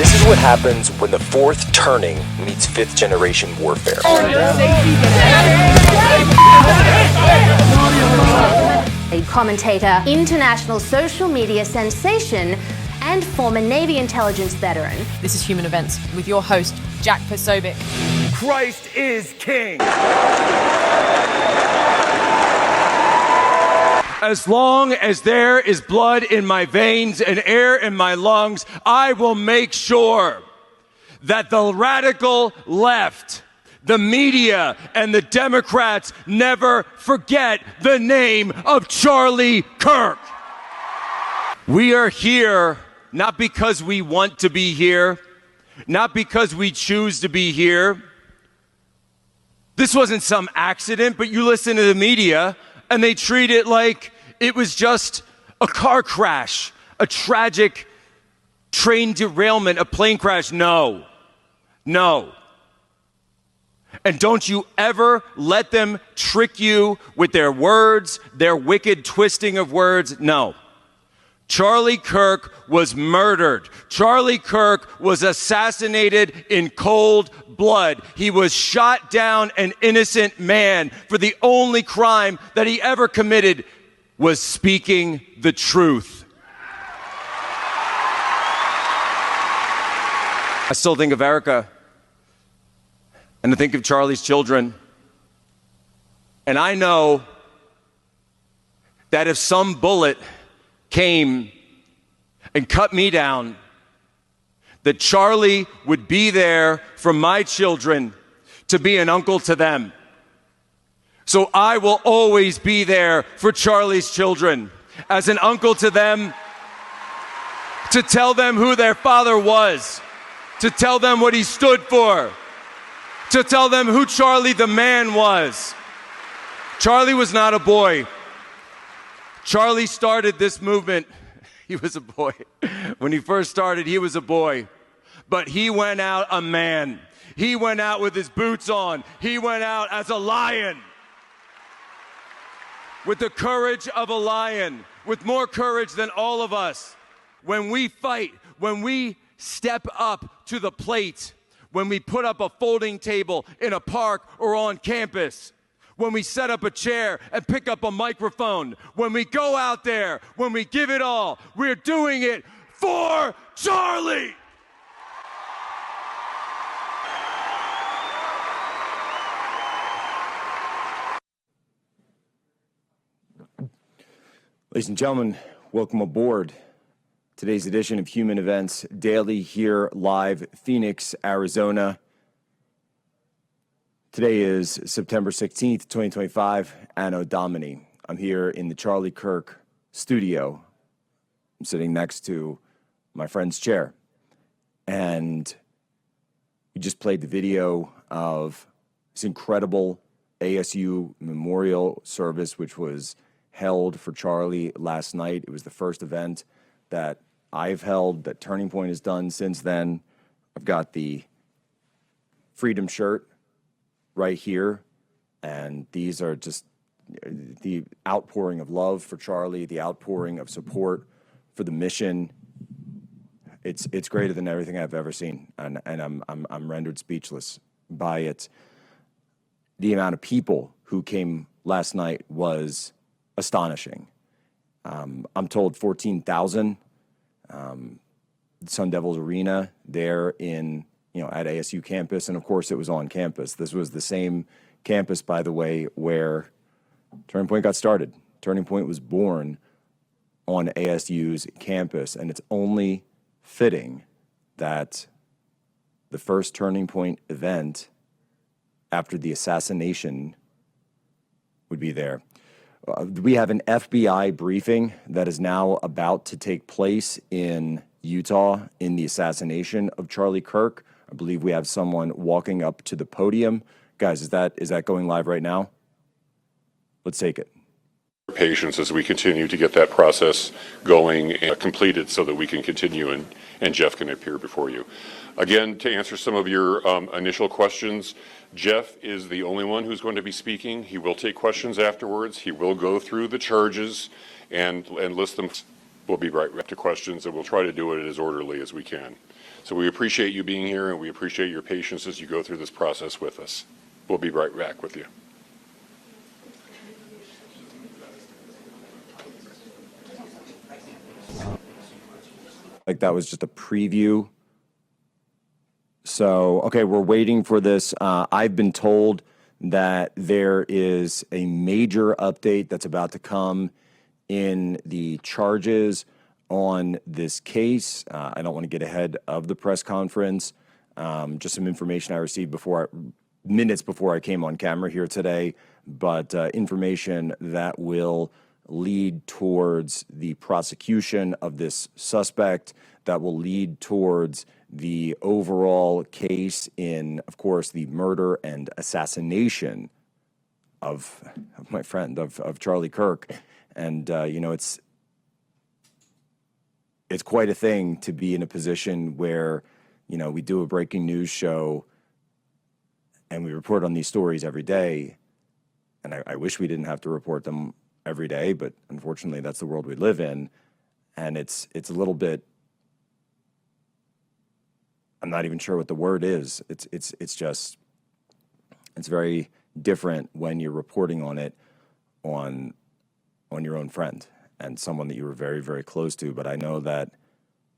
This is what happens when the fourth turning meets fifth generation warfare. A commentator, international social media sensation, and former Navy intelligence veteran. This is Human Events with your host, Jack Posobiec. Christ is King. As long as there is blood in my veins and air in my lungs, I will make sure that the radical left, the media, and the Democrats never forget the name of Charlie Kirk. We are here not because we want to be here, not because we choose to be here. This wasn't some accident, but you listen to the media and they treat it like it was just a car crash, a tragic train derailment, a plane crash. No. And don't you ever let them trick you with their words, their wicked twisting of words. No. Charlie Kirk was murdered. Charlie Kirk was assassinated in cold blood. He was shot down, an innocent man, for the only crime that he ever committed was speaking the truth. I still think of Erica, and I think of Charlie's children. And I know that if some bullet came and cut me down, that Charlie would be there for my children to be an uncle to them. So I will always be there for Charlie's children as an uncle to them, to tell them who their father was, to tell them what he stood for, to tell them who Charlie the man was. Charlie was not a boy. Charlie started this movement. He was a boy. When he first started, he was a boy. But he went out a man. He went out with his boots on. He went out as a lion. With the courage of a lion, with more courage than all of us. When we fight, when we step up to the plate, when we put up a folding table in a park or on campus, when we set up a chair and pick up a microphone, when we go out there, when we give it all, we're doing it for Charlie! Ladies and gentlemen, welcome aboard today's edition of Human Events Daily here live, Phoenix, Arizona. Today is September 16th, 2025, Anno Domini. I'm here in the Charlie Kirk studio. I'm sitting next to my friend's chair. And we just played the video of this incredible ASU memorial service, which was held for Charlie last night. It was the first event that I've held, that Turning Point has done since then. I've got the Freedom shirt right here, and these are just the outpouring of love for Charlie, the outpouring of support for the mission. It's greater than everything I've ever seen, and I'm rendered speechless by it. The amount of people who came last night was astonishing. I'm told 14,000. Sun Devils Arena there in, at ASU campus. And of course it was on campus. This was the same campus, by the way, where Turning Point got started. Turning Point was born on ASU's campus. And it's only fitting that the first Turning Point event after the assassination would be there. We have an FBI briefing that is now about to take place in Utah in the assassination of Charlie Kirk. I believe we have someone walking up to the podium. Guys, is that going live right now? Let's take it. Patience as we continue to get that process going and completed so that we can continue and Jeff can appear before you. Again, to answer some of your initial questions, Jeff is the only one who's going to be speaking. He will take questions afterwards. He will go through the charges and list them. We'll be right back to questions, and we'll try to do it as orderly as we can. So we appreciate you being here, and we appreciate your patience as you go through this process with us. We'll be right back with you. Like that was just a preview. So, okay, we're waiting for this. I've been told that there is a major update that's about to come in the charges on this case. I don't want to get ahead of the press conference. Just some information I received minutes before I came on camera here today, but information that will lead towards the prosecution of this suspect, that will lead towards the overall case in, of course, the murder and assassination of my friend, of Charlie Kirk. And, it's quite a thing to be in a position where, we do a breaking news show and we report on these stories every day. And I wish we didn't have to report them every day, but unfortunately that's the world we live in. And it's a little bit, I'm not even sure what the word is. It's very different when you're reporting on it on your own friend and someone that you were very, very close to. But I know that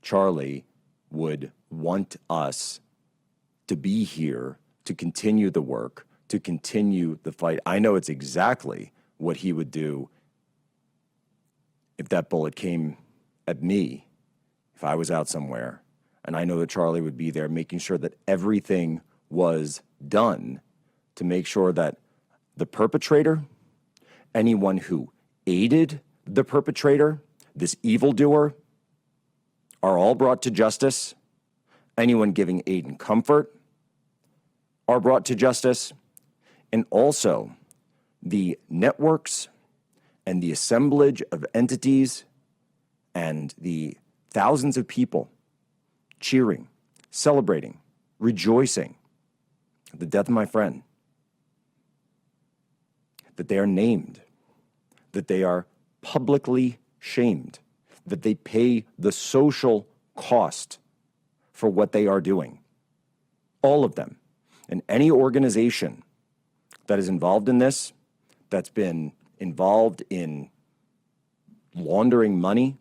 Charlie would want us to be here to continue the work, to continue the fight. I know it's exactly what he would do if that bullet came at me, if I was out somewhere. And I know that Charlie would be there making sure that everything was done to make sure that the perpetrator, anyone who aided the perpetrator, this evildoer, are all brought to justice. Anyone giving aid and comfort are brought to justice. And also the networks and the assemblage of entities and the thousands of people cheering, celebrating, rejoicing at the death of my friend, that they are named, that they are publicly shamed, that they pay the social cost for what they are doing. All of them. And any organization that is involved in this, that's been involved in laundering money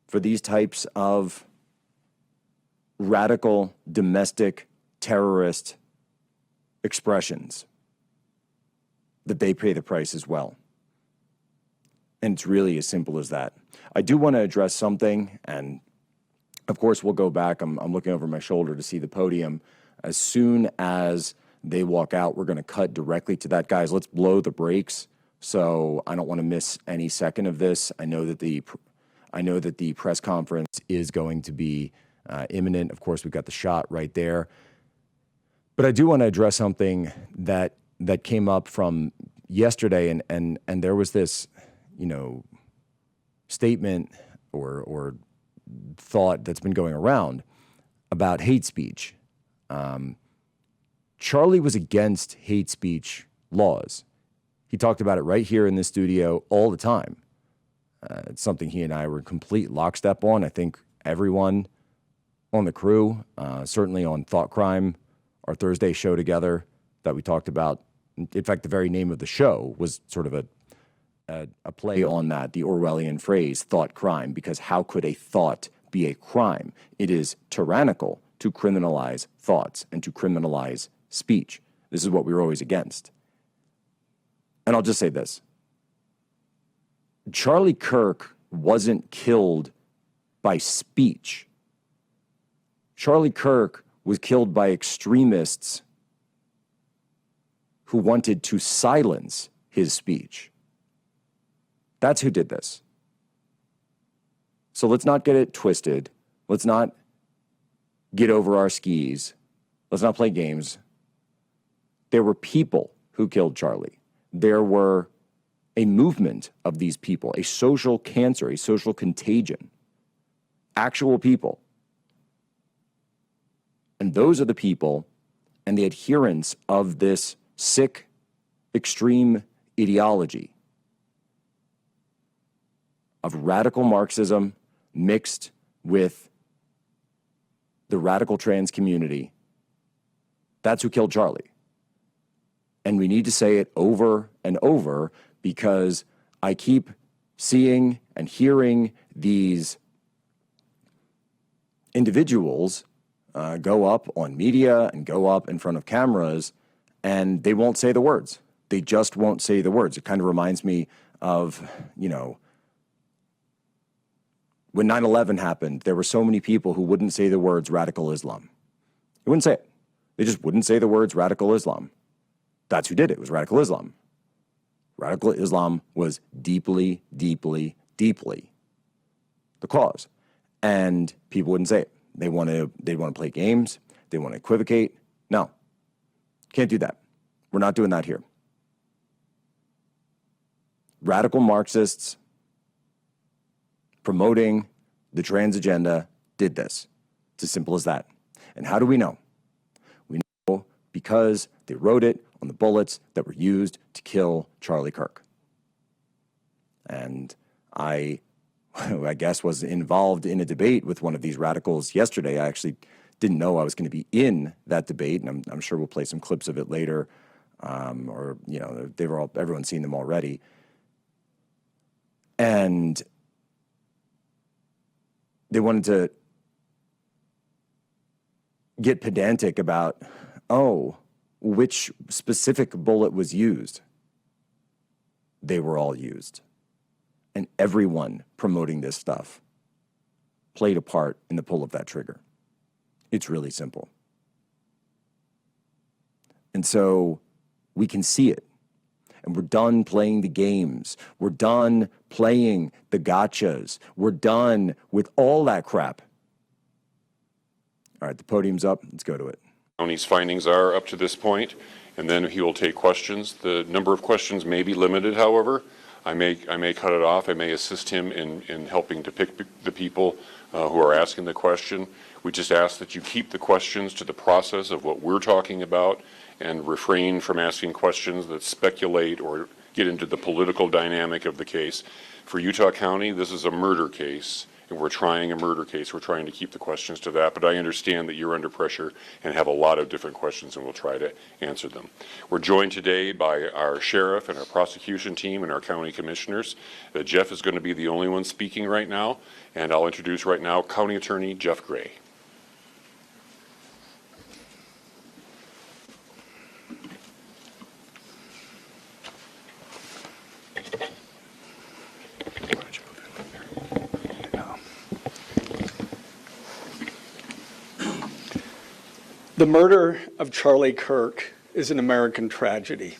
for these types of radical domestic terrorist expressions, that they pay the price as well. And it's really as simple as that. I do want to address something, and of course we'll go back. I'm looking over my shoulder to see the podium. As soon as they walk out, we're going to cut directly to that. Guys, let's blow the brakes. So I don't want to miss any second of this. I know that the press conference is going to be imminent. Of course, we've got the shot right there. But I do want to address something that came up from yesterday, and there was this, statement or thought that's been going around about hate speech. Charlie was against hate speech laws. He talked about it right here in this studio all the time. It's something he and I were in complete lockstep on. I think everyone on the crew, certainly on Thought Crime, our Thursday show together that we talked about. In fact, the very name of the show was sort of a play on that, the Orwellian phrase, thought crime, because how could a thought be a crime? It is tyrannical to criminalize thoughts and to criminalize speech. This is what we were always against. And I'll just say this. Charlie Kirk wasn't killed by speech. Charlie Kirk was killed by extremists who wanted to silence his speech. That's who did this. So let's not get it twisted. Let's not get over our skis. Let's not play games. There were people who killed Charlie. There were a movement of these people, a social cancer, a social contagion, actual people. And those are the people and the adherents of this sick, extreme ideology of radical Marxism mixed with the radical trans community. That's who killed Charlie. And we need to say it over and over because I keep seeing and hearing these individuals go up on media and go up in front of cameras, and they won't say the words. They just won't say the words. It kind of reminds me of, when 9/11 happened, there were so many people who wouldn't say the words radical Islam. They wouldn't say it. They just wouldn't say the words radical Islam. That's who did it. It was radical Islam. Radical Islam was deeply, deeply, deeply the cause. And people wouldn't say it. They want to play games. They want to equivocate. No, can't do that. We're not doing that here. Radical Marxists promoting the trans agenda did this. It's as simple as that. And how do we know? We know because they wrote it on the bullets that were used to kill Charlie Kirk. And I guess was involved in a debate with one of these radicals yesterday. I actually didn't know I was going to be in that debate, and I'm sure we'll play some clips of it later, or everyone's seen them already. And they wanted to get pedantic about, which specific bullet was used. They were all used. And everyone promoting this stuff played a part in the pull of that trigger. It's really simple. And so we can see it. And we're done playing the games. We're done playing the gotchas. We're done with all that crap. All right, the podium's up. Let's go to it. County's findings are up to this point, and then he will take questions. The number of questions may be limited, however. I may cut it off. I may assist him in helping to pick the people who are asking the question. We just ask that you keep the questions to the process of what we're talking about and refrain from asking questions that speculate or get into the political dynamic of the case. For Utah County, this is a murder case, and we're trying a murder case. We're trying to keep the questions to that, but I understand that you're under pressure and have a lot of different questions, and we'll try to answer them. We're joined today by our sheriff and our prosecution team and our county commissioners. Jeff is going to be the only one speaking right now, and I'll introduce right now County Attorney Jeff Gray. The murder of Charlie Kirk is an American tragedy.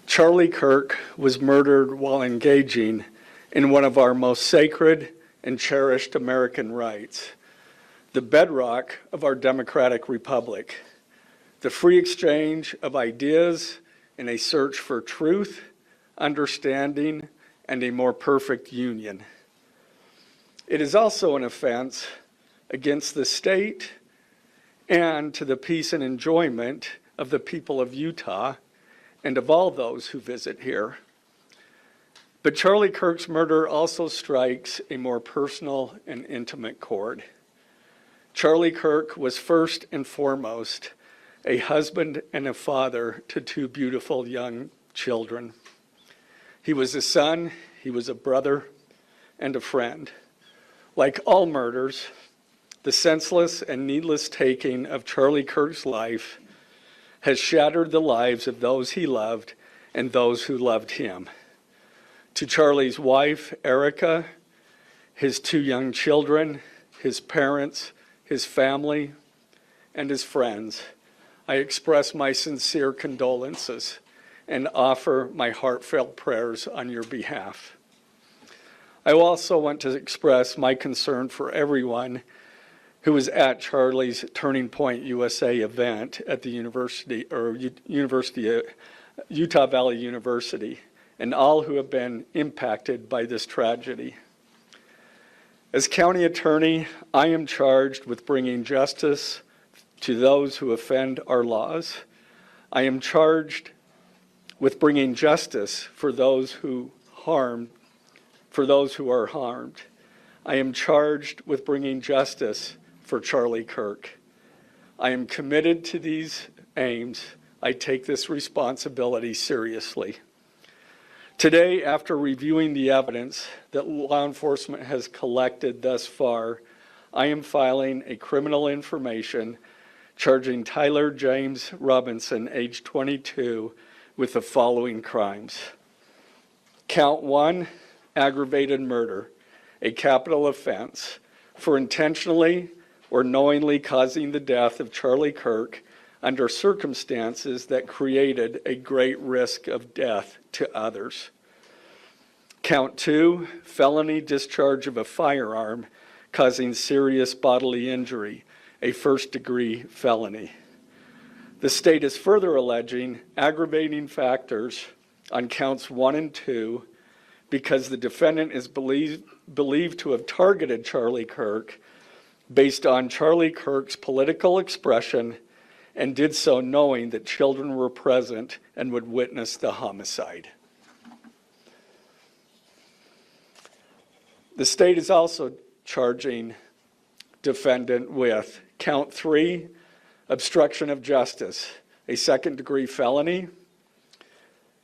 Charlie Kirk was murdered while engaging in one of our most sacred and cherished American rights, the bedrock of our democratic republic, the free exchange of ideas in a search for truth, understanding, and a more perfect union. It is also an offense against the state and to the peace and enjoyment of the people of Utah and of all those who visit here. But Charlie Kirk's murder also strikes a more personal and intimate chord. Charlie Kirk was first and foremost a husband and a father to two beautiful young children. He was a son, he was a brother, and a friend. Like all murders, the senseless and needless taking of Charlie Kirk's life has shattered the lives of those he loved and those who loved him. To Charlie's wife, Erica, his two young children, his parents, his family, and his friends, I express my sincere condolences and offer my heartfelt prayers on your behalf. I also want to express my concern for everyone who was at Charlie's Turning Point USA event at the Utah Valley University, and all who have been impacted by this tragedy. As county attorney, I am charged with bringing justice to those who offend our laws. I am charged with bringing justice for those who harm for those who are harmed. I am charged with bringing justice for Charlie Kirk. I am committed to these aims. I take this responsibility seriously. Today, after reviewing the evidence that law enforcement has collected thus far, I am filing a criminal information charging Tyler James Robinson, age 22, with the following crimes. Count 1, aggravated murder, a capital offense, for intentionally or knowingly causing the death of Charlie Kirk under circumstances that created a great risk of death to others. Count 2, felony discharge of a firearm causing serious bodily injury, a first-degree felony. The state is further alleging aggravating factors on counts 1 and 2 because the defendant is believed to have targeted Charlie Kirk based on Charlie Kirk's political expression and did so knowing that children were present and would witness the homicide. The state is also charging defendant with count 3, obstruction of justice, a second-degree felony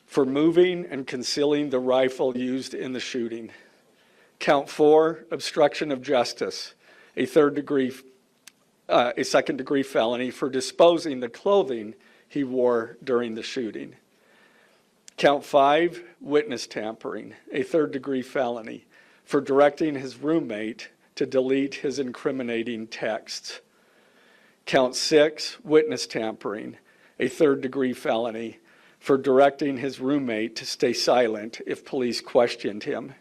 for moving and concealing the rifle used in the shooting. Count 4, obstruction of justice, a second-degree felony for disposing the clothing he wore during the shooting. Count 5, witness tampering, a third-degree felony for directing his roommate to delete his incriminating texts. Count 6, witness tampering, a third-degree felony for directing his roommate to stay silent if police questioned him.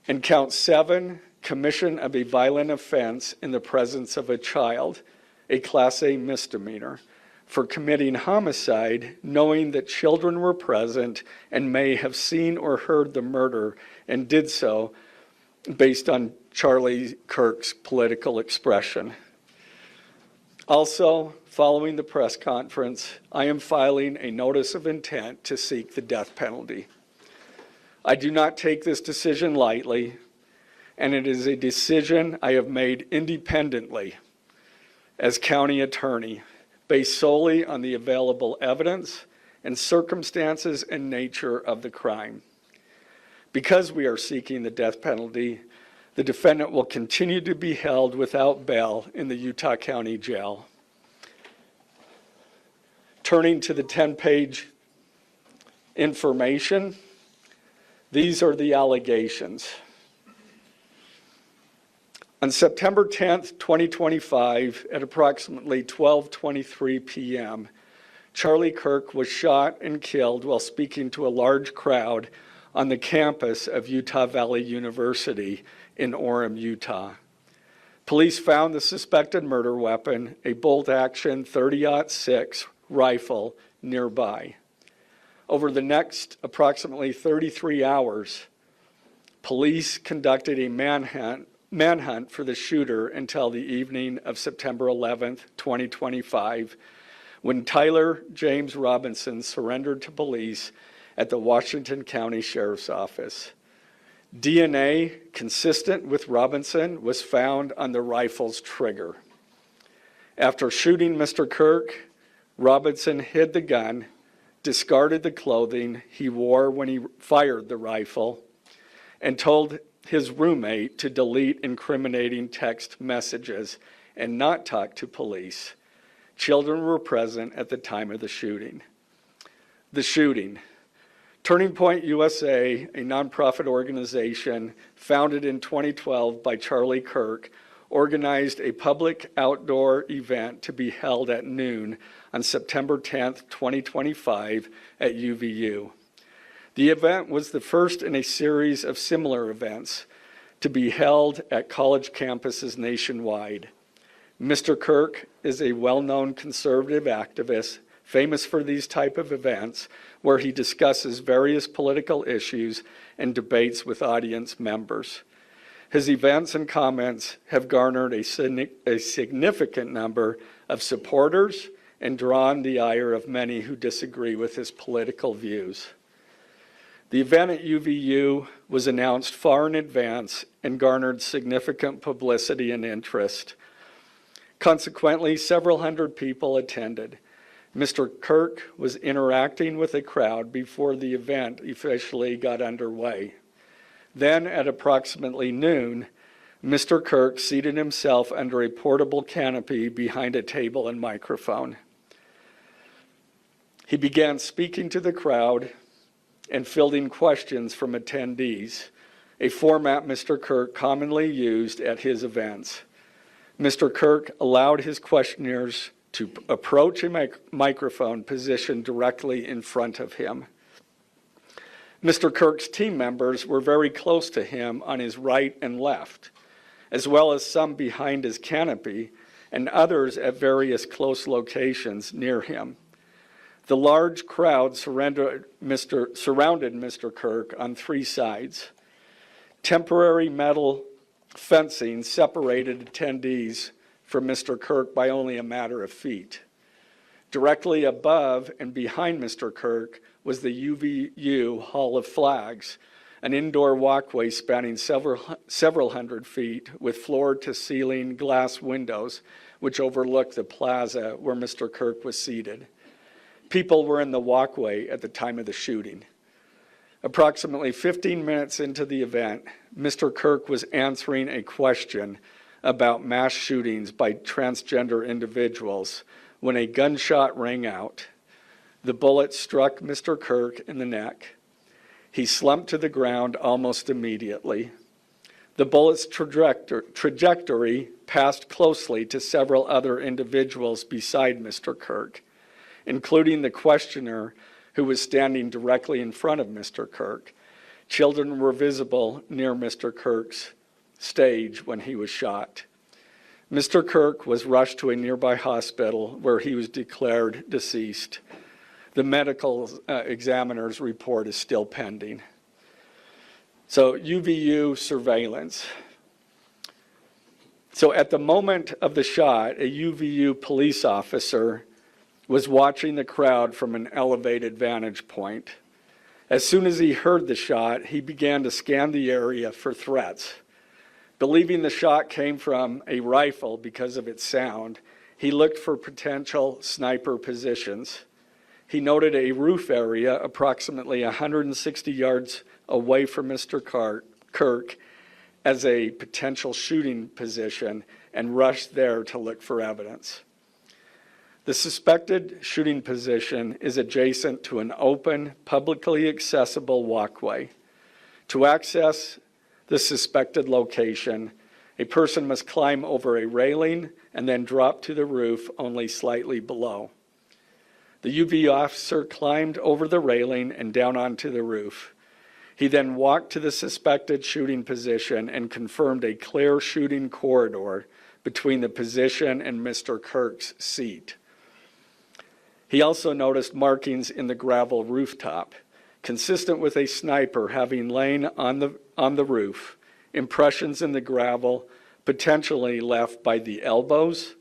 And count 7, commission of a violent offense in the presence of a child, a Class A misdemeanor, for committing homicide knowing that children were present and may have seen or heard the murder and did so based on Charlie Kirk's political expression. Also, following the press conference, I am filing a notice of intent to seek the death penalty. I do not take this decision lightly, and it is a decision I have made independently as county attorney, based solely on the available evidence and circumstances and nature of the crime. Because we are seeking the death penalty, the defendant will continue to be held without bail in the Utah County Jail. Turning to the 10-page information, these are the allegations. On September 10th, 2025, at approximately 12:23 p.m., Charlie Kirk was shot and killed while speaking to a large crowd on the campus of Utah Valley University in Orem, Utah. Police found the suspected murder weapon, a bolt-action .30-06 rifle, nearby. Over the next approximately 33 hours, police conducted a manhunt for the shooter until the evening of September 11th, 2025, when Tyler James Robinson surrendered to police at the Washington County Sheriff's Office. DNA consistent with Robinson was found on the rifle's trigger. After shooting Mr. Kirk, Robinson hid the gun, discarded the clothing he wore when he fired the rifle, and told his roommate to delete incriminating text messages and not talk to police. Children were present at the time of the shooting. The shooting. Turning Point USA, a nonprofit organization founded in 2012 by Charlie Kirk, organized a public outdoor event to be held at noon on September 10th, 2025 at UVU. The event was the first in a series of similar events to be held at college campuses nationwide. Mr. Kirk is a well-known conservative activist famous for these type of events where he discusses various political issues and debates with audience members. His events and comments have garnered a significant number of supporters and drawn the ire of many who disagree with his political views. The event at UVU was announced far in advance and garnered significant publicity and interest. Consequently, several hundred people attended. Mr. Kirk was interacting with the crowd before the event officially got underway. Then, at approximately noon, Mr. Kirk seated himself under a portable canopy behind a table and microphone. He began speaking to the crowd and fielding questions from attendees, a format Mr. Kirk commonly used at his events. Mr. Kirk allowed his questioners to approach a microphone positioned directly in front of him. Mr. Kirk's team members were very close to him on his right and left, as well as some behind his canopy and others at various close locations near him. The large crowd surrounded Mr. Kirk on three sides. Temporary metal fencing separated attendees from Mr. Kirk by only a matter of feet. Directly above and behind Mr. Kirk was the UVU Hall of Flags, an indoor walkway spanning several hundred feet with floor-to-ceiling glass windows which overlooked the plaza where Mr. Kirk was seated. People were in the walkway at the time of the shooting. Approximately 15 minutes into the event, Mr. Kirk was answering a question about mass shootings by transgender individuals when a gunshot rang out. The bullet struck Mr. Kirk in the neck. He slumped to the ground almost immediately. The bullet's trajectory passed closely to several other individuals beside Mr. Kirk, including the questioner who was standing directly in front of Mr. Kirk. Children were visible near Mr. Kirk's stage when he was shot. Mr. Kirk was rushed to a nearby hospital where he was declared deceased. The medical examiner's report is still pending. So UVU surveillance. So at the moment of the shot, a UVU police officer was watching the crowd from an elevated vantage point. As soon as he heard the shot, he began to scan the area for threats. Believing the shot came from a rifle because of its sound, he looked for potential sniper positions. He noted a roof area approximately 160 yards away from Mr. Kirk as a potential shooting position and rushed there to look for evidence. The suspected shooting position is adjacent to an open, publicly accessible walkway. To access the suspected location, a person must climb over a railing and then drop to the roof only slightly below. The UV officer climbed over the railing and down onto the roof. He then walked to the suspected shooting position and confirmed a clear shooting corridor between the position and Mr. Kirk's seat. He also noticed markings in the gravel rooftop, consistent with a sniper having lain on the roof, impressions in the gravel potentially left by the elbows,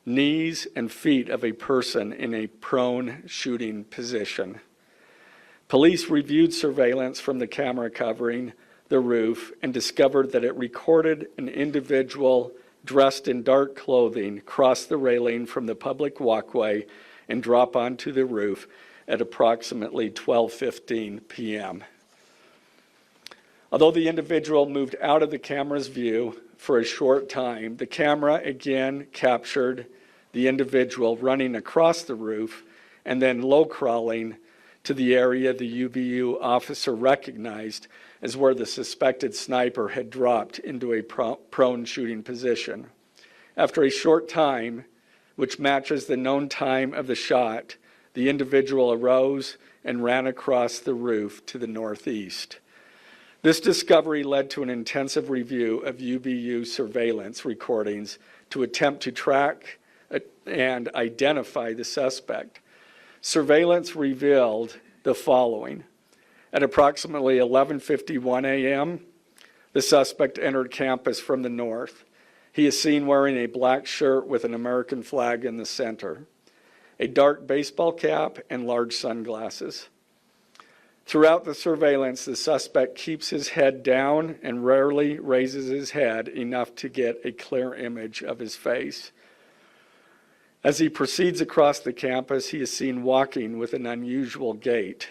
knees, and feet of a person in a prone shooting position. Police reviewed surveillance from the camera covering the roof and discovered that it recorded an individual dressed in dark clothing cross the railing from the public walkway and drop onto the roof at approximately 12:15 p.m. Although the individual moved out of the camera's view for a short time, the camera again captured the individual running across the roof and then low crawling to the area the UVU officer recognized as where the suspected sniper had dropped into a prone shooting position. After a short time, which matches the known time of the shot, the individual arose and ran across the roof to the northeast. This discovery led to an intensive review of UVU surveillance recordings to attempt to track and identify the suspect. Surveillance revealed the following. At approximately 11:51 a.m., the suspect entered campus from the north. He is seen wearing a black shirt with an American flag in the center, a dark baseball cap, and large sunglasses. Throughout the surveillance, the suspect keeps his head down and rarely raises his head enough to get a clear image of his face. As he proceeds across the campus, he is seen walking with an unusual gait.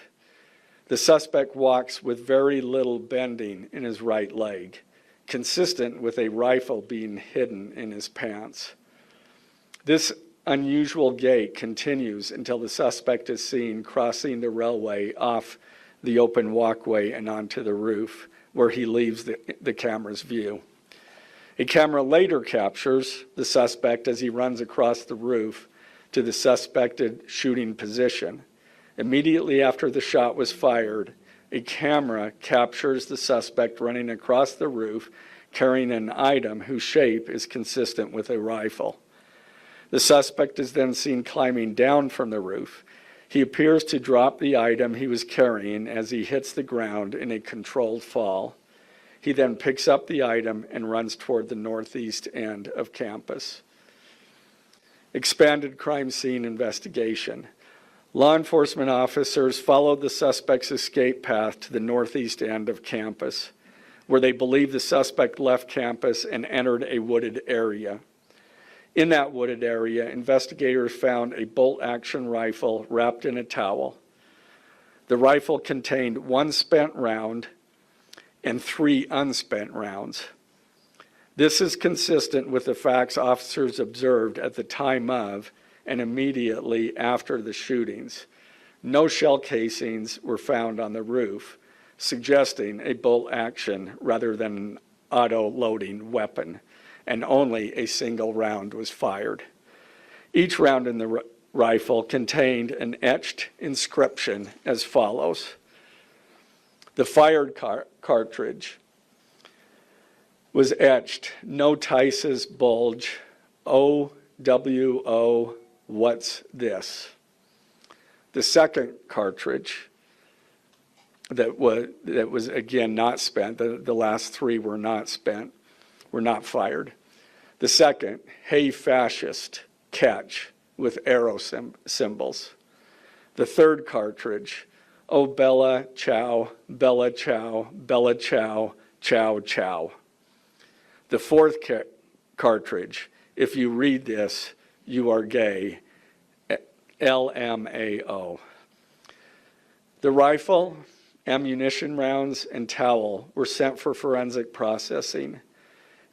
The suspect walks with very little bending in his right leg, consistent with a rifle being hidden in his pants. This unusual gait continues until the suspect is seen crossing the railway off the open walkway and onto the roof, where he leaves the camera's view. A camera later captures the suspect as he runs across the roof to the suspected shooting position. Immediately after the shot was fired, a camera captures the suspect running across the roof carrying an item whose shape is consistent with a rifle. The suspect is then seen climbing down from the roof. He appears to drop the item he was carrying as he hits the ground in a controlled fall. He then picks up the item and runs toward the northeast end of campus. Expanded crime scene investigation. Law enforcement officers followed the suspect's escape path to the northeast end of campus, where they believe the suspect left campus and entered a wooded area. In that wooded area, investigators found a bolt-action rifle wrapped in a towel. The rifle contained 1 spent round and 3 unspent rounds. This is consistent with the facts officers observed at the time of and immediately after the shootings. No shell casings were found on the roof, suggesting a bolt action rather than an auto-loading weapon, and only a single round was fired. Each round in the rifle contained an etched inscription as follows. The fired cartridge was etched, "No Tice's bulge, OWO, what's this?" The second cartridge that was again not spent, the last 3 were not spent, were not fired. The second, "Hey fascist, catch," with arrow symbols. The third cartridge, "Oh Bella Chow, Bella Chow, Bella Chow, Chow Chow." The fourth cartridge, "If you read this, you are gay," LMAO. The rifle, ammunition rounds, and towel were sent for forensic processing.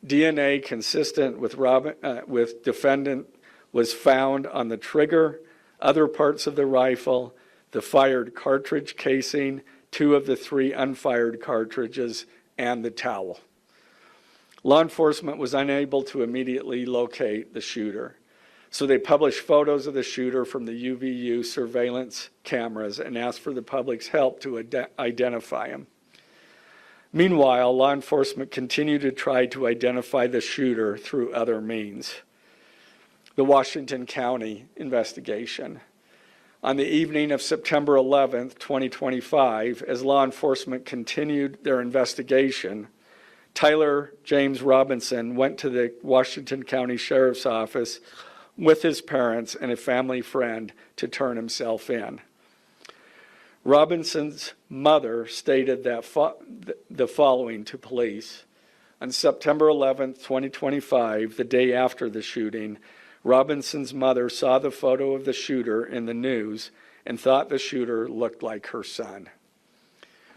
DNA consistent with defendant was found on the trigger, other parts of the rifle, the fired cartridge casing, 2 of the 3 unfired cartridges, and the towel. Law enforcement was unable to immediately locate the shooter, so they published photos of the shooter from the UVU surveillance cameras and asked for the public's help to identify him. Meanwhile, law enforcement continued to try to identify the shooter through other means. The Washington County investigation. On the evening of September 11th, 2025, as law enforcement continued their investigation, Tyler James Robinson went to the Washington County Sheriff's Office with his parents and a family friend to turn himself in. Robinson's mother stated that the following to police. On September 11th, 2025, the day after the shooting, Robinson's mother saw the photo of the shooter in the news and thought the shooter looked like her son.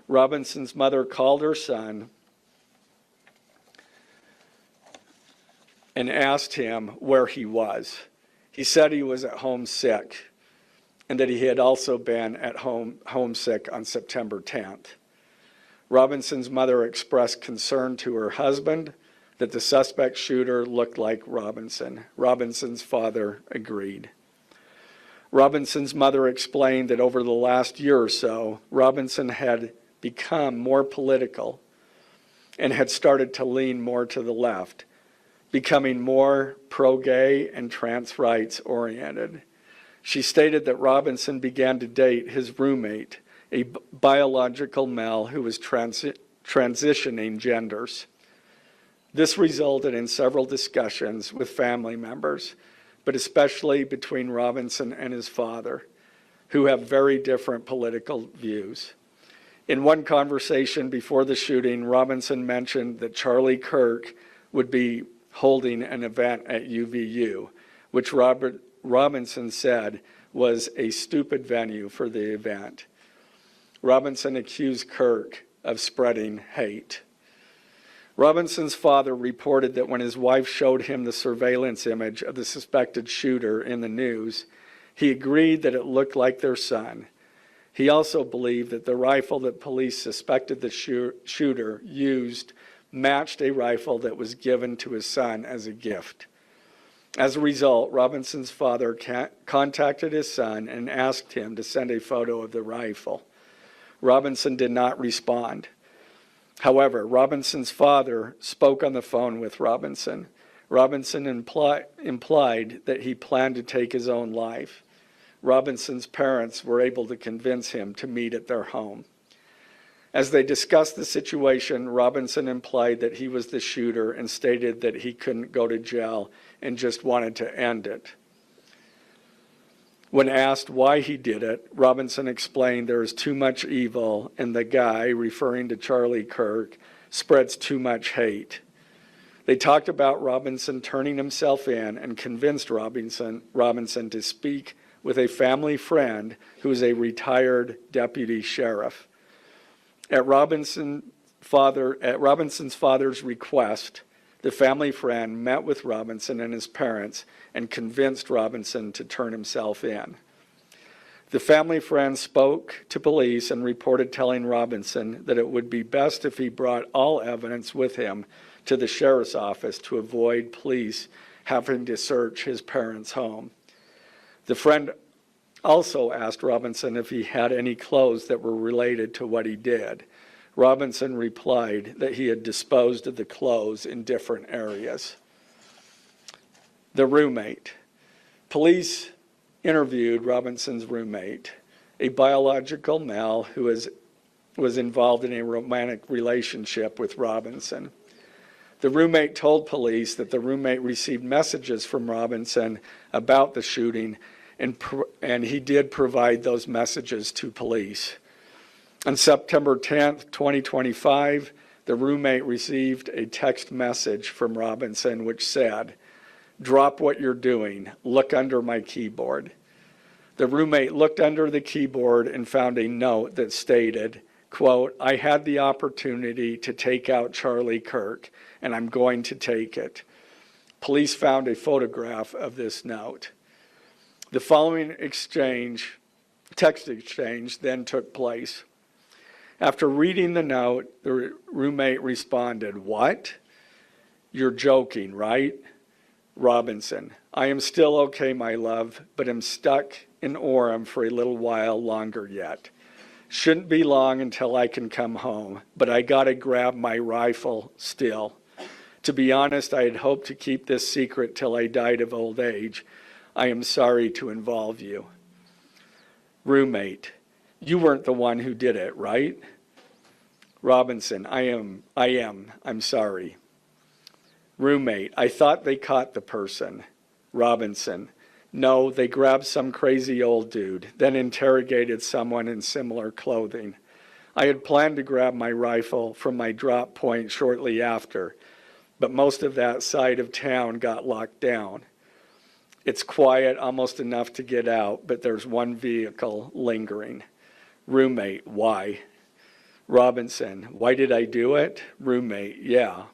Robinson's mother called her son and asked him where he was. He said he was at home sick and that he had also been at home sick on September 10th. Robinson's mother expressed concern to her husband that the suspect shooter looked like Robinson. Robinson's father agreed. Robinson's mother explained that over the last year or so, Robinson had become more political and had started to lean more to the left, becoming more pro-gay and trans rights oriented. She stated that Robinson began to date his roommate, a biological male who was transitioning genders. This resulted in several discussions with family members, but especially between Robinson and his father, who have very different political views. In one conversation before the shooting, Robinson mentioned that Charlie Kirk would be holding an event at UVU, which Robinson said was a stupid venue for the event. Robinson accused Kirk of spreading hate. Robinson's father reported that when his wife showed him the surveillance image of the suspected shooter in the news, he agreed that it looked like their son. He also believed that the rifle that police suspected the shooter used matched a rifle that was given to his son as a gift. As a result, Robinson's father contacted his son and asked him to send a photo of the rifle. Robinson did not respond. However, Robinson's father spoke on the phone with Robinson. Robinson implied that he planned to take his own life. Robinson's parents were able to convince him to meet at their home. As they discussed the situation, Robinson implied that he was the shooter and stated that he couldn't go to jail and just wanted to end it. When asked why he did it, Robinson explained there is too much evil and the guy, referring to Charlie Kirk, spreads too much hate. They talked about Robinson turning himself in and convinced Robinson to speak with a family friend who is a retired deputy sheriff. At Robinson's father's request, the family friend met with Robinson and his parents and convinced Robinson to turn himself in. The family friend spoke to police and reported telling Robinson that it would be best if he brought all evidence with him to the sheriff's office to avoid police having to search his parents' home. The friend also asked Robinson if he had any clothes that were related to what he did. Robinson replied that he had disposed of the clothes in different areas. The roommate. Police interviewed Robinson's roommate, a biological male who was involved in a romantic relationship with Robinson. The roommate told police that the roommate received messages from Robinson about the shooting, and he did provide those messages to police. On September 10th, 2025, the roommate received a text message from Robinson which said, "Drop what you're doing. Look under my keyboard." The roommate looked under the keyboard and found a note that stated, quote, "I had the opportunity to take out Charlie Kirk, and I'm going to take it." Police found a photograph of this note. The following text exchange, then took place. After reading the note, the roommate responded, "What? You're joking, right?" Robinson, "I am still okay, my love, but am stuck in Orem for a little while longer yet. Shouldn't be long until I can come home, but I gotta grab my rifle still. To be honest, I had hoped to keep this secret till I died of old age. I am sorry to involve you." Roommate, "You weren't the one who did it, right?" Robinson, I am. I'm sorry." Roommate, "I thought they caught the person." Robinson, "No, they grabbed some crazy old dude, then interrogated someone in similar clothing. I had planned to grab my rifle from my drop point shortly after, but most of that side of town got locked down. It's quiet, almost enough to get out, but there's one vehicle lingering." Roommate, "Why?" Robinson, "Why did I do it?" Roommate, "Yeah."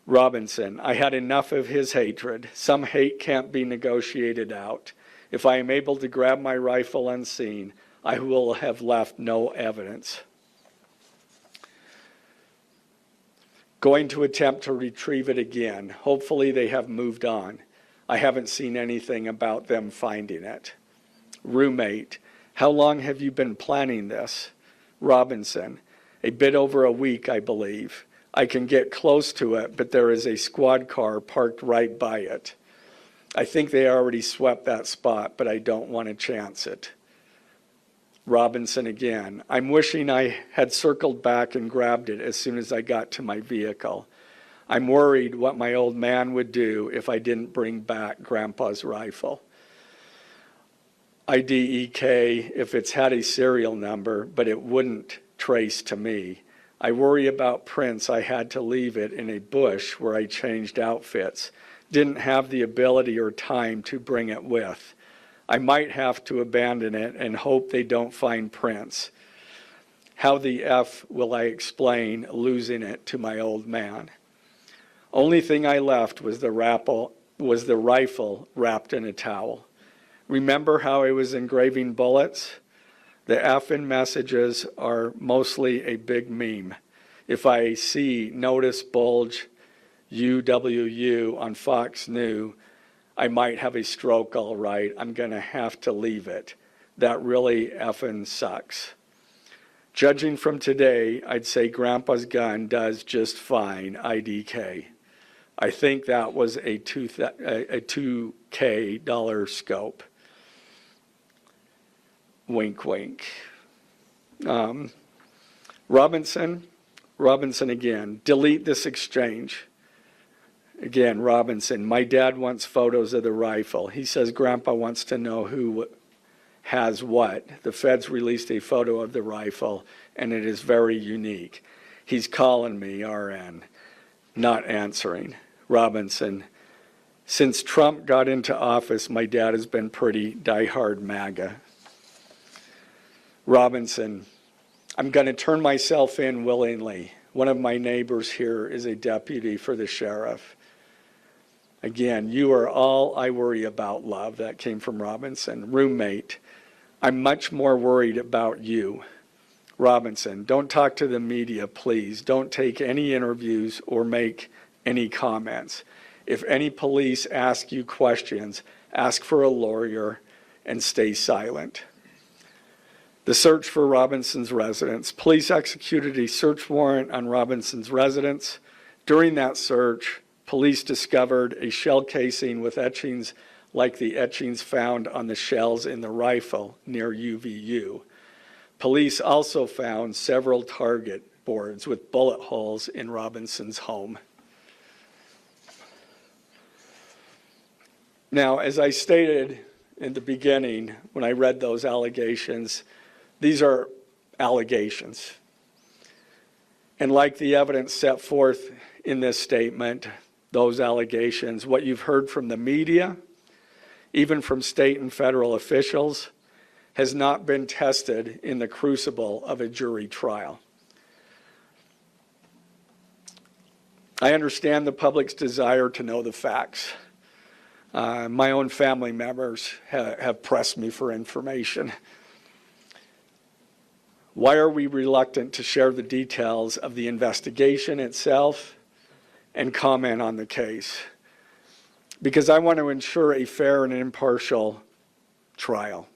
Robinson, "I had enough of his hatred. Some hate can't be negotiated out. If I am able to grab my rifle unseen, I will have left no evidence. Going to attempt to retrieve it again. Hopefully they have moved on. I haven't seen anything about them finding it." Roommate, "How long have you been planning this?" Robinson, "A bit over a week, I believe. I can get close to it, but there is a squad car parked right by it. I think they already swept that spot, but I don't want to chance it." Robinson again, "I'm wishing I had circled back and grabbed it as soon as I got to my vehicle. I'm worried what my old man would do if I didn't bring back Grandpa's rifle." IDEK if it's had a serial number, but it wouldn't trace to me. I worry about prints. I had to leave it in a bush where I changed outfits. Didn't have the ability or time to bring it with. I might have to abandon it and hope they don't find prints. How the F will I explain losing it to my old man? Only thing I left was the rifle wrapped in a towel. Remember how I was engraving bullets? The F in messages are mostly a big meme. If I see notice bulge UWU on Fox News, I might have a stroke all right. I'm going to have to leave it. That really effing sucks. Judging from today, I'd say Grandpa's gun does just fine, IDK. I think that was a $2K dollar scope. Wink, wink. Robinson again, delete this exchange. Again, Robinson, my dad wants photos of the rifle. He says Grandpa wants to know who has what. The feds released a photo of the rifle, and it is very unique. He's calling me, RN, not answering. Robinson, since Trump got into office, my dad has been pretty diehard MAGA. Robinson, I'm going to turn myself in willingly. One of my neighbors here is a deputy for the sheriff. Again, you are all I worry about, love. That came from Robinson. Roommate, I'm much more worried about you. Robinson, don't talk to the media, please. Don't take any interviews or make any comments. If any police ask you questions, ask for a lawyer and stay silent. The search for Robinson's residence. Police executed a search warrant on Robinson's residence. During that search, police discovered a shell casing with etchings like the etchings found on the shells in the rifle near UVU. Police also found several target boards with bullet holes in Robinson's home. Now, as I stated in the beginning when I read those allegations, these are allegations. And like the evidence set forth in this statement, those allegations, what you've heard from the media, even from state and federal officials, has not been tested in the crucible of a jury trial. I understand the public's desire to know the facts. My own family members have pressed me for information. Why are we reluctant to share the details of the investigation itself and comment on the case? Because I want to ensure a fair and impartial trial.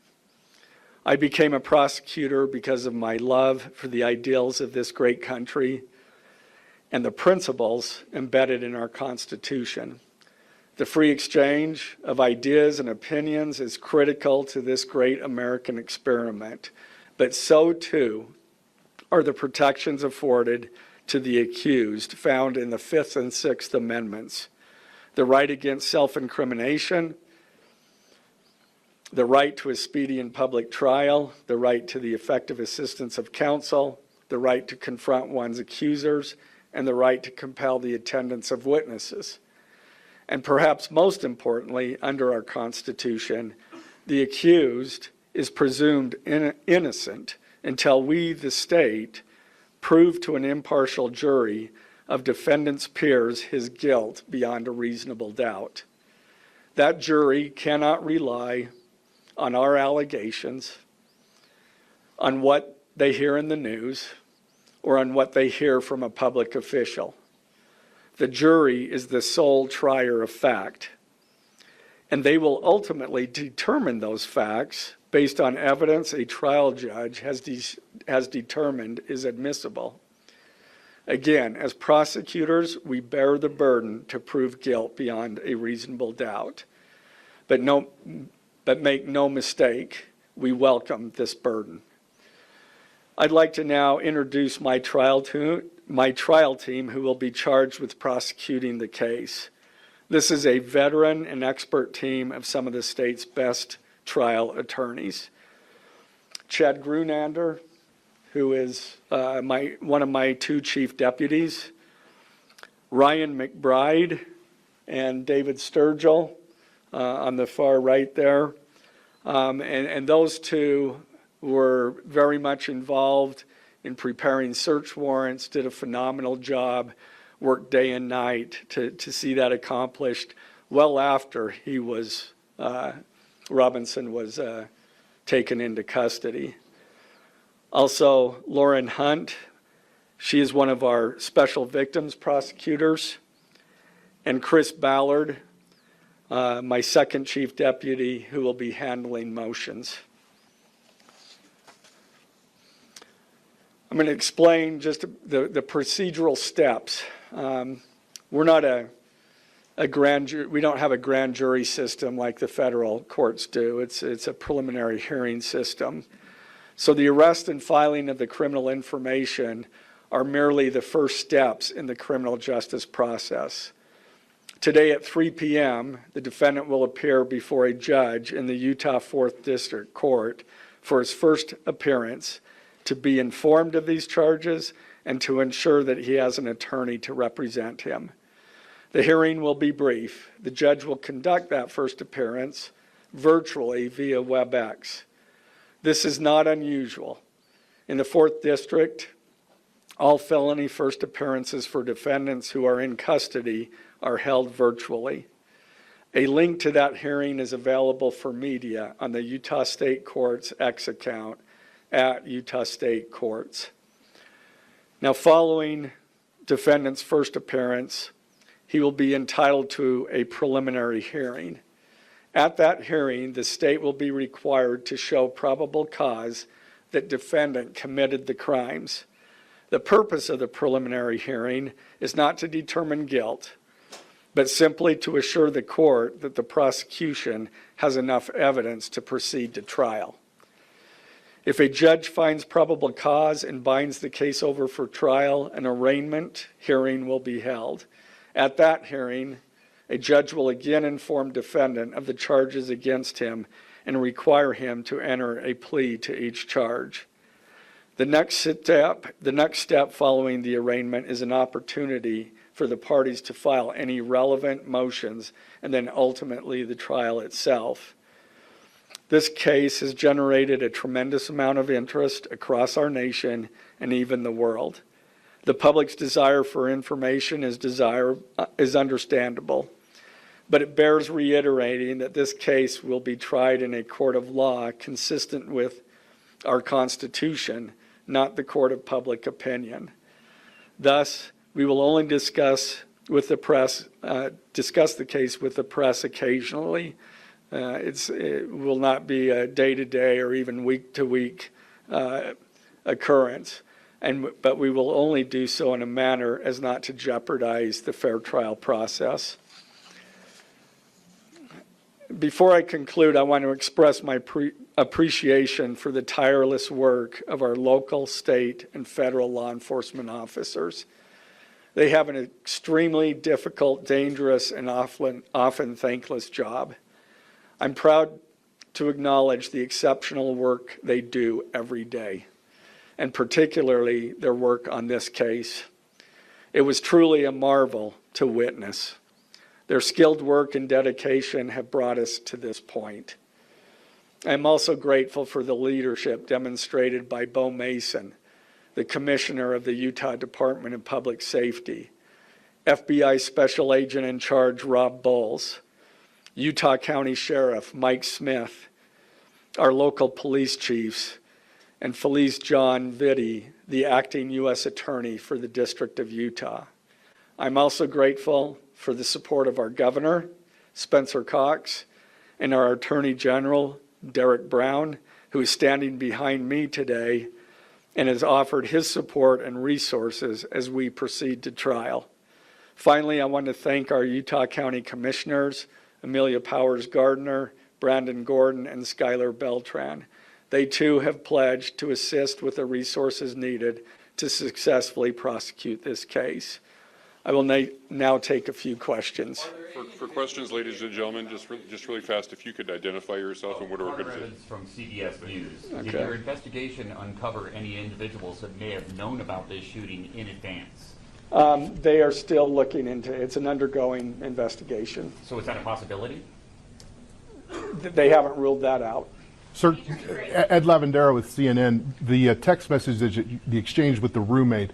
I became a prosecutor because of my love for the ideals of this great country and the principles embedded in our Constitution. The free exchange of ideas and opinions is critical to this great American experiment, but so too are the protections afforded to the accused found in the Fifth and Sixth Amendments. The right against self-incrimination, the right to a speedy and public trial, the right to the effective assistance of counsel, the right to confront one's accusers, and the right to compel the attendance of witnesses. And perhaps most importantly, under our Constitution, the accused is presumed innocent until we, the state, prove to an impartial jury of defendant's peers his guilt beyond a reasonable doubt. That jury cannot rely on our allegations, on what they hear in the news, or on what they hear from a public official. The jury is the sole trier of fact, and they will ultimately determine those facts based on evidence a trial judge has determined is admissible. Again, as prosecutors, we bear the burden to prove guilt beyond a reasonable doubt. But make no mistake, we welcome this burden. I'd like to now introduce my trial team who will be charged with prosecuting the case. This is a veteran and expert team of some of the state's best trial attorneys. Chad Grunander, who is one of my two chief deputies, Ryan McBride and David Sturgill on the far right there. And those two were very much involved in preparing search warrants, did a phenomenal job, worked day and night to see that accomplished well after he was, Robinson was taken into custody. Also, Lauren Hunt, she is one of our special victims prosecutors, and Chris Ballard, my second chief deputy, who will be handling motions. I'm going to explain just the procedural steps. We're not a grand jury, we don't have a grand jury system like the federal courts do. It's a preliminary hearing system. So the arrest and filing of the criminal information are merely the first steps in the criminal justice process. Today at 3 p.m., the defendant will appear before a judge in the Utah 4th District Court for his first appearance to be informed of these charges and to ensure that he has an attorney to represent him. The hearing will be brief. The judge will conduct that first appearance virtually via WebEx. This is not unusual. In the 4th District, all felony first appearances for defendants who are in custody are held virtually. A link to that hearing is available for media on the Utah State Court's X account at Utah State Courts. Now, following defendant's first appearance, he will be entitled to a preliminary hearing. At that hearing, the state will be required to show probable cause that defendant committed the crimes. The purpose of the preliminary hearing is not to determine guilt, but simply to assure the court that the prosecution has enough evidence to proceed to trial. If a judge finds probable cause and binds the case over for trial, an arraignment hearing will be held. At that hearing, a judge will again inform defendant of the charges against him and require him to enter a plea to each charge. The next step following the arraignment is an opportunity for the parties to file any relevant motions and then ultimately the trial itself. This case has generated a tremendous amount of interest across our nation and even the world. The public's desire for information is understandable, but it bears reiterating that this case will be tried in a court of law consistent with our Constitution, not the court of public opinion. Thus, we will only discuss the case with the press occasionally. It will not be a day-to-day or even week-to-week occurrence, but we will only do so in a manner as not to jeopardize the fair trial process. Before I conclude, I want to express my appreciation for the tireless work of our local, state, and federal law enforcement officers. They have an extremely difficult, dangerous, and often thankless job. I'm proud to acknowledge the exceptional work they do every day, and particularly their work on this case. It was truly a marvel to witness. Their skilled work and dedication have brought us to this point. I'm also grateful for the leadership demonstrated by Bo Mason, the Commissioner of the Utah Department of Public Safety, FBI Special Agent in Charge Rob Bowles, Utah County Sheriff Mike Smith, our local police chiefs, and Felice John Vitti, the acting U.S. Attorney for the District of Utah. I'm also grateful for the support of our Governor, Spencer Cox, and our Attorney General, Derek Brown, who is standing behind me today and has offered his support and resources as we proceed to trial. Finally, I want to thank our Utah County Commissioners, Amelia Powers Gardner, Brandon Gordon, and Skylar Beltran. They too have pledged to assist with the resources needed to successfully prosecute this case. I will now take a few questions. For questions, ladies and gentlemen, just really fast, if you could identify yourself and what organization. Evans from CBS News. Okay. Did your investigation uncover any individuals that may have known about this shooting in advance? They are still looking into it. It's an undergoing investigation. So is that a possibility? They haven't ruled that out. Sir, Ed Lavandera with CNN, the text message, the exchange with the roommate,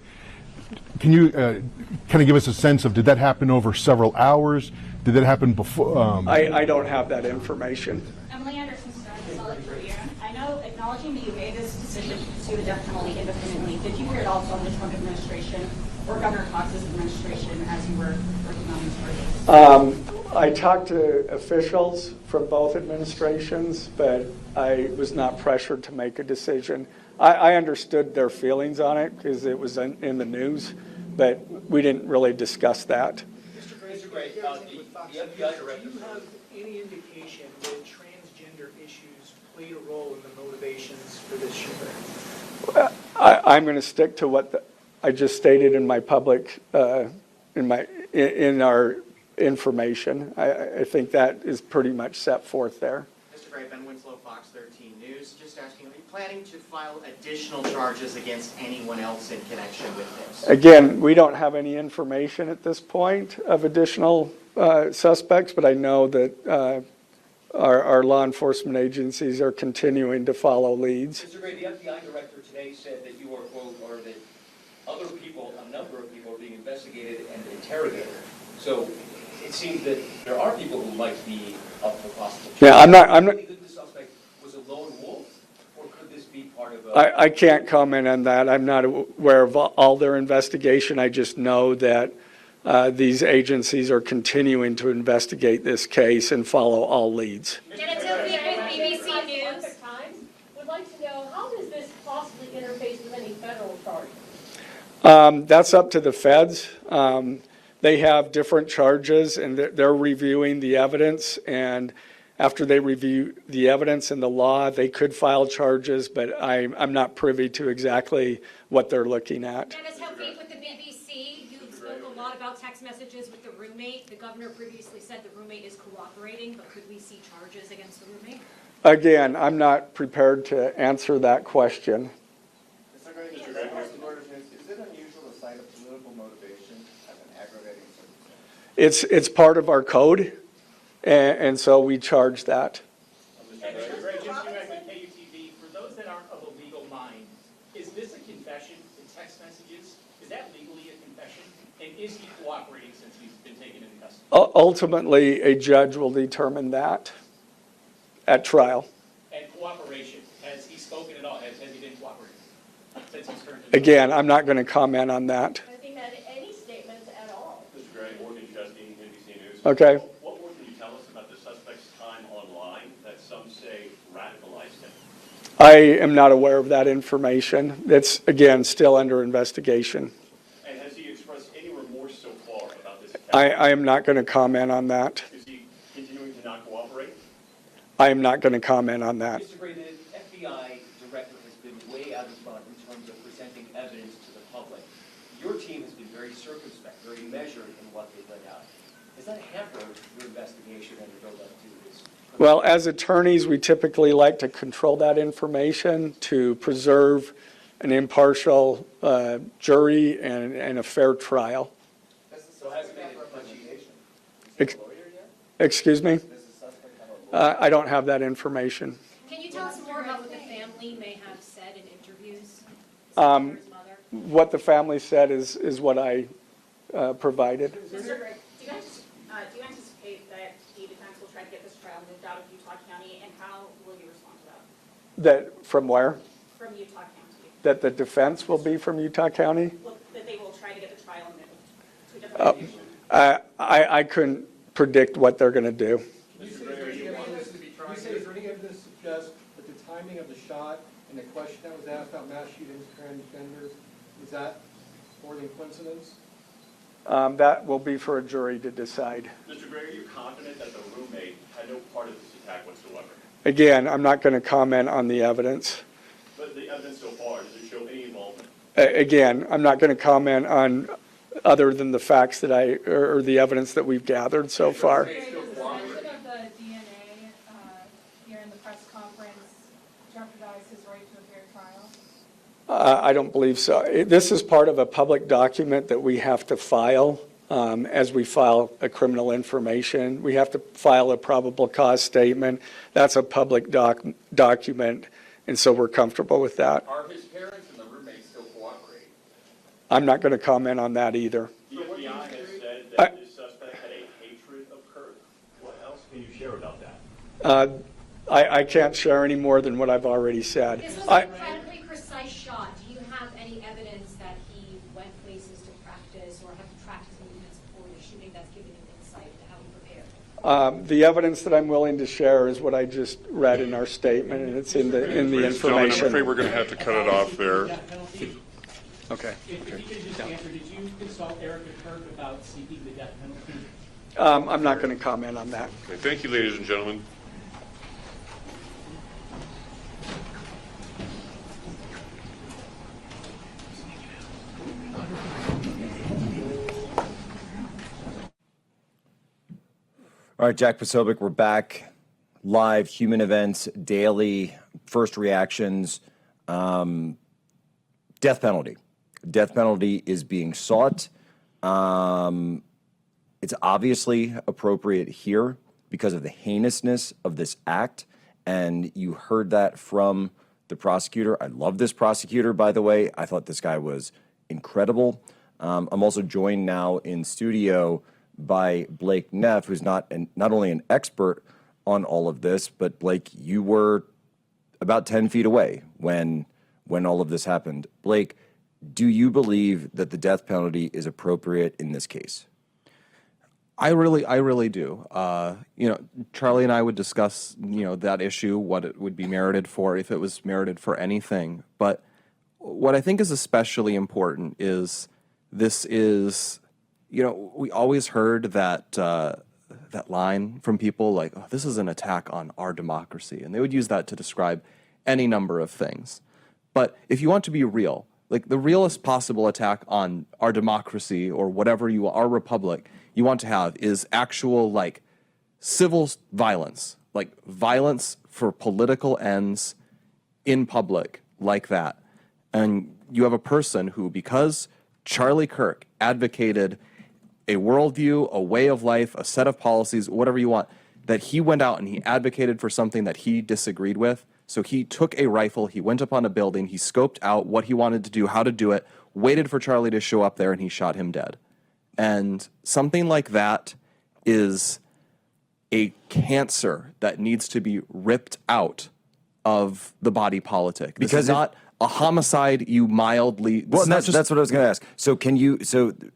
can you kind of give us a sense of, did that happen over several hours? Did that happen before? I don't have that information. Emily Anderson, Solid Career. I know, acknowledging that you made this decision to pursue the death penalty independently, did you hear it also from the Trump administration or Governor Cox's administration as you were working on these charges? I talked to officials from both administrations, but I was not pressured to make a decision. I understood their feelings on it because it was in the news, but we didn't really discuss that. Mr. Gray, the FBI director. Do you have any indication that transgender issues played a role in the motivations for this shooting? I'm going to stick to what I just stated in my public, in our information. I think that is pretty much set forth there. Mr. Gray, Ben Winslow, Fox 13 News. Just asking, are you planning to file additional charges against anyone else in connection with this? Again, we don't have any information at this point of additional suspects, but I know that our law enforcement agencies are continuing to follow leads. Mr. Gray, the FBI director today said that you are, quote, or that other people, a number of people are being investigated and interrogated. So it seems that there are people who might be up for possible charges. Yeah, I'm not. Do you think the suspect was a lone wolf, or could this be part of a... I can't comment on that. I'm not aware of all their investigation. I just know that these agencies are continuing to investigate this case and follow all leads. Jenna Tilby with BBC News. Would like to know, how does this possibly interface with any federal charges? That's up to the feds. They have different charges, and they're reviewing the evidence. And after they review the evidence and the law, they could file charges, but I'm not privy to exactly what they're looking at. Dennis Hopeek with the BBC. You spoke a lot about text messages with the roommate. The governor previously said the roommate is cooperating, but could we see charges against the roommate? Again, I'm not prepared to answer that question. Mr. Gray, is it unusual to cite a political motivation as an aggravating circumstance? It's part of our code, and so we charge that. Mr. Gray, Jim Stewart with KUTV. For those that aren't of a legal mind, is this a confession in text messages? Is that legally a confession? And is he cooperating since he's been taken into custody? Ultimately, a judge will determine that at trial. And cooperation, has he spoken at all? Has he been cooperating since he's turned into... Again, I'm not going to comment on that. I think that any statements at all. Mr. Gray, Morgan Chesney, NBC News. Okay. What more can you tell us about the suspect's time online that some say radicalized him? I am not aware of that information. It's, again, still under investigation. And has he expressed any remorse so far about this attack? I am not going to comment on that. Is he continuing to not cooperate? I am not going to comment on that. Mr. Gray, the FBI director has been way out of front in terms of presenting evidence to the public. Your team has been very circumspect, very measured in what they've laid out. Has that hampered your investigation and your build-up to this? Well, as attorneys, we typically like to control that information to preserve an impartial jury and a fair trial. So has it been a investigation? Excuse me? I don't have that information. Can you tell us more about what the family may have said in interviews? What the family said is what I provided. Mr. Gray, do you anticipate that the defense will try to get this trial moved out of Utah County, and how will you respond to that? That from where? From Utah County. That the defense will be from Utah County? Well, that they will try to get the trial moved to a different location. I couldn't predict what they're going to do. You say, is there any evidence to suggest that the timing of the shot and the question that was asked about mass shootings, transgenders, is that more than coincidence? That will be for a jury to decide. Mr. Gray, are you confident that the roommate had no part of this attack whatsoever? Again, I'm not going to comment on the evidence. But the evidence so far, does it show any involvement? Again, I'm not going to comment on other than the facts that or the evidence that we've gathered so far. Does the mention of the DNA here in the press conference jeopardize his right to a fair trial? I don't believe so. This is part of a public document that we have to file as we file a criminal information. We have to file a probable cause statement. That's a public document, and so we're comfortable with that. Are his parents and the roommates still cooperating? I'm not going to comment on that either. The FBI has said that this suspect had a hatred of Kirk. What else can you share about that? I can't share any more than what I've already said. This was an incredibly precise shot. Do you have any evidence that he went places to practice or have tracked his movements before the shooting that's giving you insight into how he prepared? The evidence that I'm willing to share is what I just read in our statement, and it's in the information. I'm afraid we're going to have to cut it off there. Okay. If you could just answer, did you consult Erica Kirk about seeking the death penalty? I'm not going to comment on that. Okay, thank you, ladies and gentlemen. All right, Jack Posobiec, we're back. Live, human events, daily, first reactions. Death penalty. Death penalty is being sought. It's obviously appropriate here because of the heinousness of this act, and you heard that from the prosecutor. I love this prosecutor, by the way. I thought this guy was incredible. I'm also joined now in studio by Blake Neff, who's not only an expert on all of this, but Blake, you were about 10 feet away when all of this happened. Blake, do you believe that the death penalty is appropriate in this case? I really do. Charlie and I would discuss, that issue, what it would be merited for, if it was merited for anything. But what I think is especially important is this is, we always heard that that line from people like, oh, this is an attack on our democracy. And they would use that to describe any number of things. But if you want to be real, like the realest possible attack on our democracy or whatever our republic you want to have is actual civil violence, like violence for political ends in public like that. And you have a person who, because Charlie Kirk advocated a worldview, a way of life, a set of policies, whatever you want, that he went out and he advocated for something that he disagreed with. So he took a rifle, he went up on a building, he scoped out what he wanted to do, how to do it, waited for Charlie to show up there, and he shot him dead. And something like that is a cancer that needs to be ripped out of the body politic. Because it's not a homicide you mildly... Well, that's what I was going to ask. So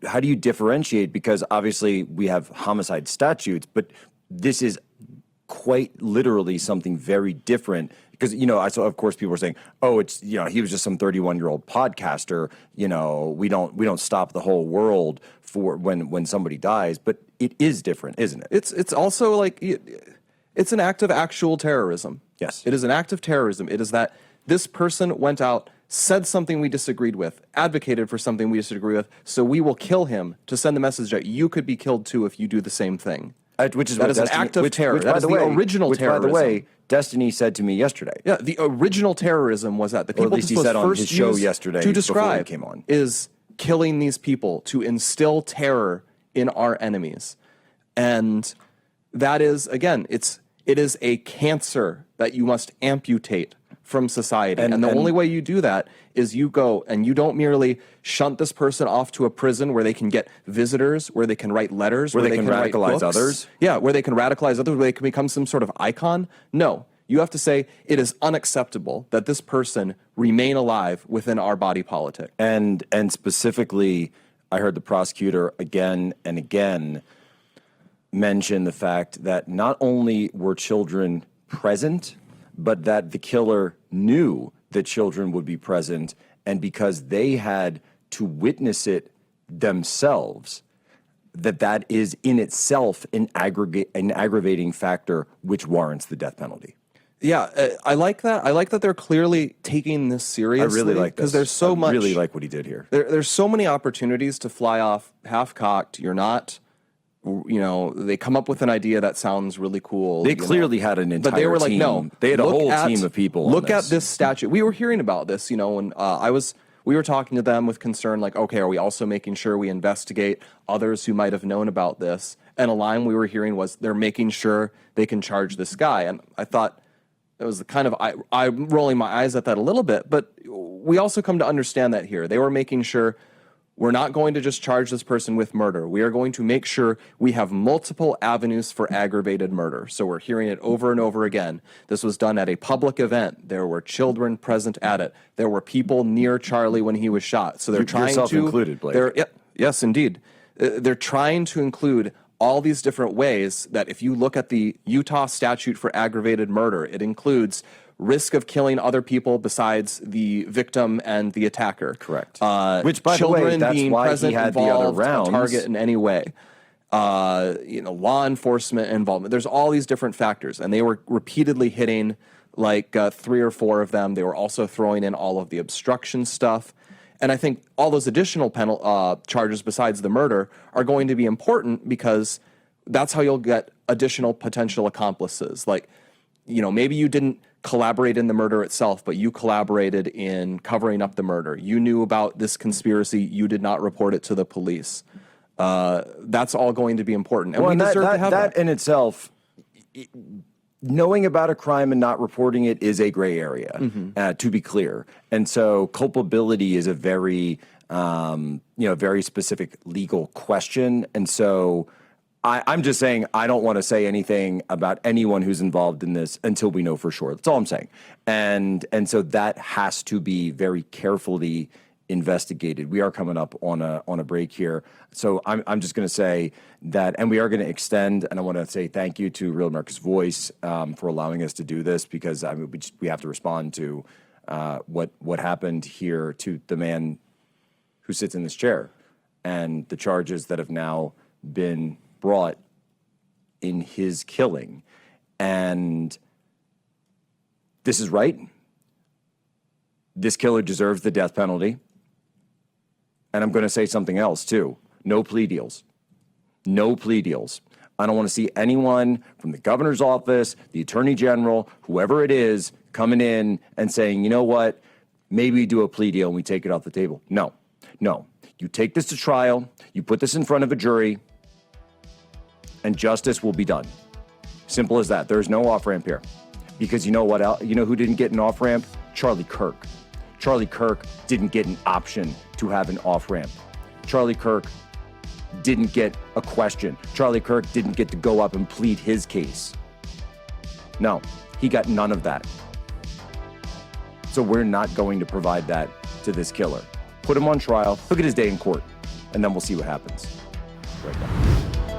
how do you differentiate? Because obviously we have homicide statutes, but this is quite literally something very different. Because, I saw, of course, people were saying, oh, it's, he was just some 31-year-old podcaster. We don't stop the whole world for when somebody dies. But it is different, isn't it? It's also it's an act of actual terrorism. Yes. It is an act of terrorism. It is that this person went out, said something we disagreed with, advocated for something we disagree with, so we will kill him to send the message that you could be killed too if you do the same thing. Which is an act of terror. That is the original terrorism. By the way, Destiny said to me yesterday. Yeah, the original terrorism was that the people at least he said on his show yesterday to describe before he came on is killing these people to instill terror in our enemies, and that is again, it is a cancer that you must amputate from society. And the only way you do that is you go and you don't merely shunt this person off to a prison where they can get visitors, where they can write letters, where they can radicalize others. Yeah, where they can radicalize others, where they can become some sort of icon. No, you have to say it is unacceptable that this person remain alive within our body politic. And specifically, I heard the prosecutor again and again mention the fact that not only were children present, but that the killer knew that children would be present, and because they had to witness it themselves, that is in itself an aggravating factor which warrants the death penalty. Yeah, I like that. I like that they're clearly taking this seriously. I really like this. Because there's so much. I really like what he did here. There's so many opportunities to fly off half-cocked. You're not, they come up with an idea that sounds really cool. They clearly had an entire But they were like, team. no. They had a whole team of people. Look at this statute. We were hearing about this, when we were talking to them with concern, like, okay, are we also making sure we investigate others who might have known about this? And a line we were hearing was they're making sure they can charge this guy. And I thought it was kind of, I'm rolling my eyes at that a little bit, but we also come to understand that here. They were making sure we're not going to just charge this person with murder. We are going to make sure we have multiple avenues for aggravated murder. So we're hearing it over and over again. This was done at a public event. There were children present at it. There were people near Charlie when he was shot. So they're trying yourself to included, Blake. Yes, indeed. They're trying to include all these different ways that if you look at the Utah statute for aggravated murder, it includes risk of killing other people besides the victim and the attacker. Correct. Which, by the way, that's being why present, he had the other involved, rounds. target in any way. Law enforcement involvement. There's all these different factors, and they were repeatedly hitting like 3 or 4 of them. They were also throwing in all of the obstruction stuff. And I think all those additional charges besides the murder are going to be important because that's how you'll get additional potential accomplices. Like, maybe you didn't collaborate in the murder itself, but you collaborated in covering up the murder. You knew about this conspiracy. You did not report it to the police. That's all going to be important. And we deserve to have that. In itself, knowing about a crime and not reporting it is a gray area, to be clear. And so culpability is a very, very specific legal question. And so I'm just saying I don't want to say anything about anyone who's involved in this until we know for sure. That's all I'm saying. And so that has to be very carefully investigated. We are coming up on a break here. So I'm just going to say that, and we are going to extend, and I want to say thank you to Real America's Voice for allowing us to do this, because we have to respond to what happened here to the man who sits in this chair and the charges that have now been brought in his killing. And this is right. This killer deserves the death penalty. And I'm going to say something else, too. No plea deals. No plea deals. I don't want to see anyone from the governor's office, the attorney general, whoever it is, coming in and saying, you know what, maybe we do a plea deal and we take it off the table. No. You take this to trial, you put this in front of a jury, and justice will be done. Simple as that. There's no off-ramp here. Because you know what else? You know who didn't get an off-ramp? Charlie Kirk. Charlie Kirk didn't get an option to have an off-ramp. Charlie Kirk didn't get a question. Charlie Kirk didn't get to go up and plead his case. No, he got none of that. So we're not going to provide that to this killer. Put him on trial, look at his day in court, and then we'll see what happens. Right now.